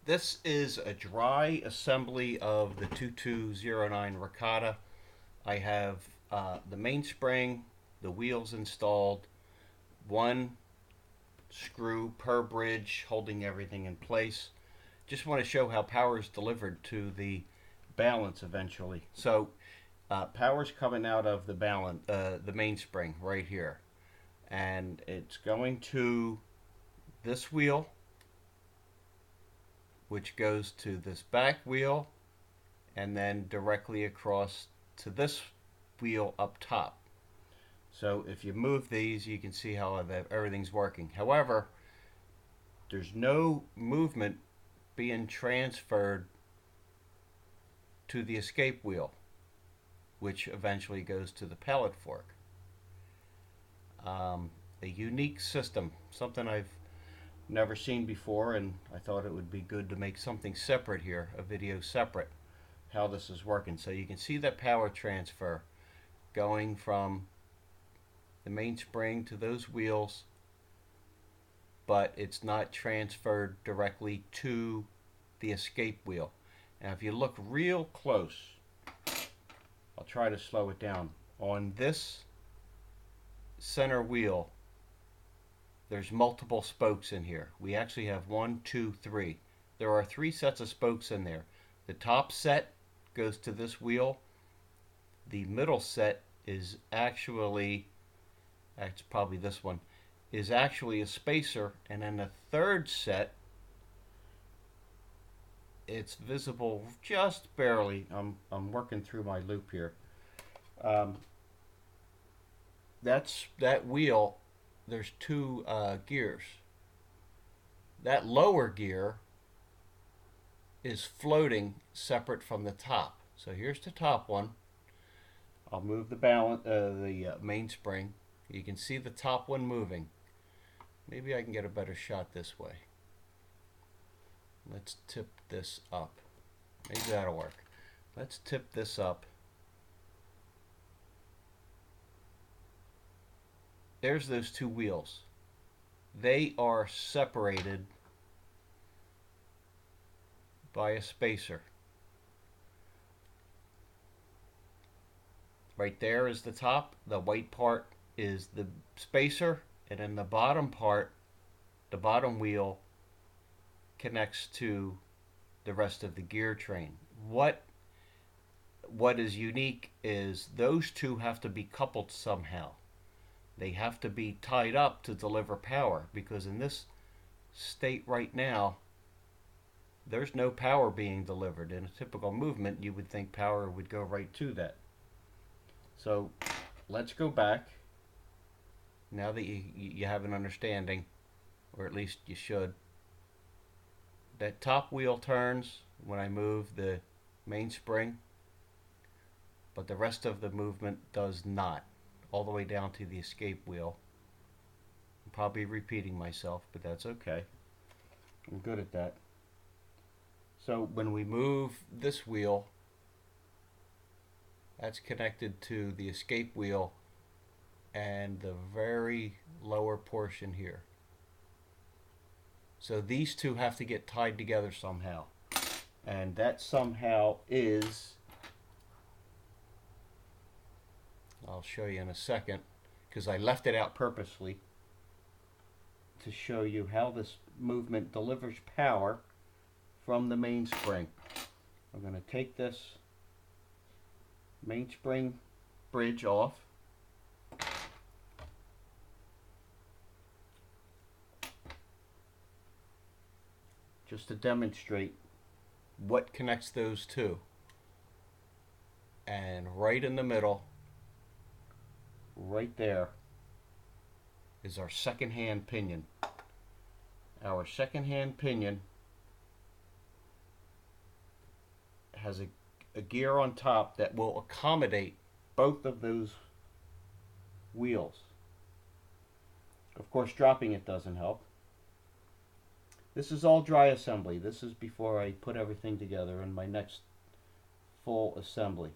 This is a dry assembly of the 2209 Raketa. I have the mainspring, the wheels installed, one screw per bridge holding everything in place. Just want to show how power is delivered to the balance eventually. So power's coming out of the mainspring right here, and it's going to this wheel, which goes to this back wheel, and then directly across to this wheel up top. So if you move these, you can see how everything's working. However, there's no movement being transferred to the escape wheel, which eventually goes to the pellet fork. A unique system, something I've never seen before, and I thought it would be good to make something separate here, a video separate, how this is working. So you can see that power transfer going from the mainspring to those wheels, but it's not transferred directly to the escape wheel. Now if you look real close, I'll try to slow it down. On this center wheel, there's multiple spokes in here. We actually have 1, 2, 3. There are 3 sets of spokes in there. The top set goes to this wheel. The middle set is actually, it's probably this one, is actually a spacer, and then the third set, it's visible just barely. I'm working through my loop here. That's that wheel. There's 2 gears. That lower gear is floating separate from the top. So here's the top one. I'll move the mainspring. You can see the top one moving. Maybe I can get a better shot this way. Let's tip this up. Maybe that'll work. Let's tip this up. There's those 2 wheels. They are separated by a spacer. Right there is the top. The white part is the spacer, and then the bottom part, the bottom wheel, connects to the rest of the gear train. What is unique is those 2 have to be coupled somehow. They have to be tied up to deliver power, because in this state right now, there's no power being delivered. In a typical movement, you would think power would go right to that. So let's go back. Now that you have an understanding, or at least you should, that top wheel turns when I move the mainspring, but the rest of the movement does not, all the way down to the escape wheel. I'm probably repeating myself, but that's okay. I'm good at that. So when we move this wheel, that's connected to the escape wheel and the very lower portion here. So these 2 have to get tied together somehow. And that somehow is, I'll show you in a second, because I left it out purposely to show you how this movement delivers power from the mainspring. I'm going to take this mainspring bridge off. Just to demonstrate what connects those 2. And right in the middle, right there, is our second-hand pinion. Our second-hand pinion has a gear on top that will accommodate both of those wheels. Of course, dropping it doesn't help. This is all dry assembly. This is before I put everything together in my next full assembly.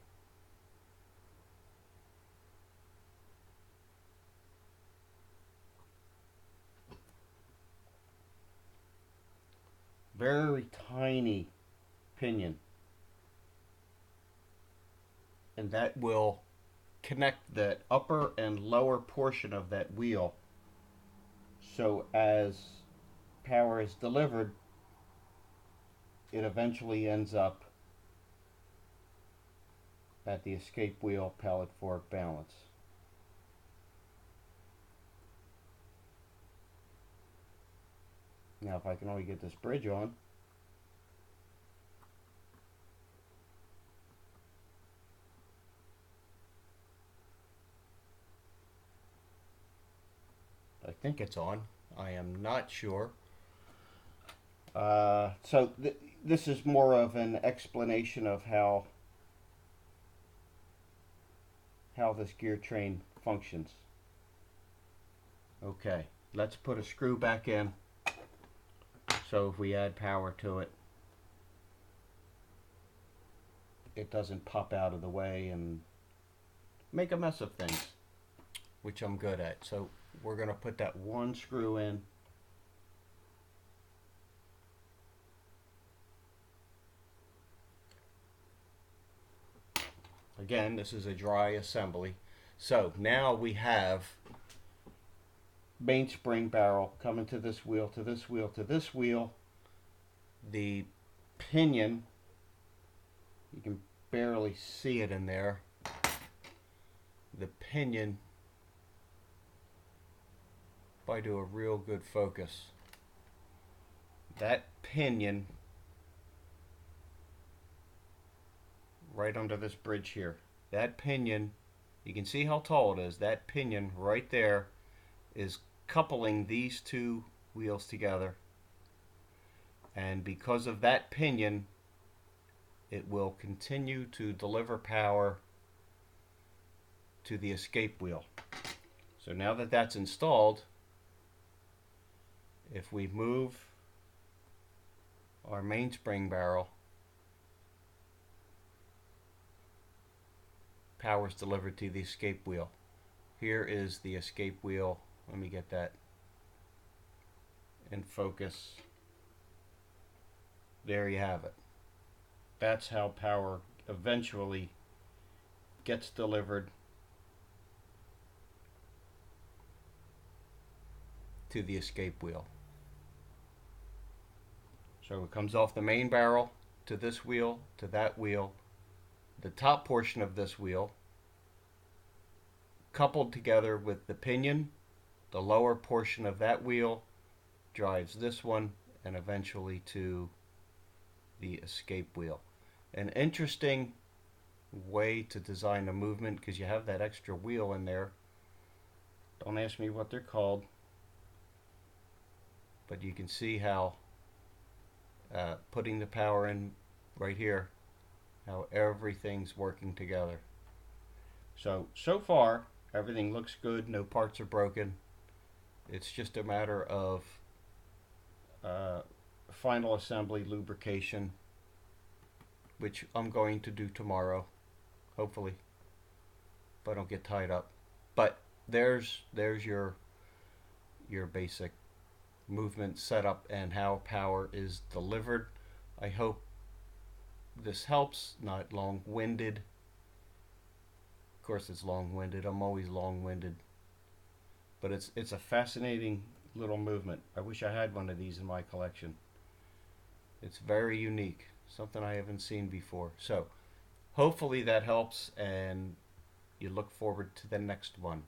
very tiny pinion, and that will connect the upper and lower portion of that wheel, so as power is delivered, it eventually ends up at the escape wheel pallet fork balance. Now if I can only get this bridge on. I think it's on. I am not sure. This is more of an explanation of how this gear train functions. Okay, let's put a screw back in, so if we add power to it, it doesn't pop out of the way and make a mess of things, which I'm good at. So we're going to put that one screw in. Again, this is a dry assembly. So now we have mainspring barrel coming to this wheel, to this wheel, to this wheel. The pinion, you can barely see it in there. The pinion, if I do a real good focus, that pinion right under this bridge here, that pinion, you can see how tall it is. That pinion right there is coupling these two wheels together, and because of that pinion, it will continue to deliver power to the escape wheel. So now that that's installed, if we move our mainspring barrel, power is delivered to the escape wheel. Here is the escape wheel. Let me get that in focus. There you have it. That's how power eventually gets delivered to the escape wheel. So it comes off the main barrel to this wheel, to that wheel, the top portion of this wheel, coupled together with the pinion, the lower portion of that wheel drives this one, and eventually to the escape wheel. An interesting way to design a movement, because you have that extra wheel in there. Don't ask me what they're called, but you can see how putting the power in right here, how everything's working together. So far everything looks good, no parts are broken. It's just a matter of final assembly, lubrication, which I'm going to do tomorrow, hopefully, if I don't get tied up. But there's your basic movement setup and how power is delivered. I hope this helps, not long-winded. Of course it's long-winded, I'm always long-winded, but it's a fascinating little movement. I wish I had one of these in my collection. It's very unique, something I haven't seen before. So hopefully that helps, and you look forward to the next one.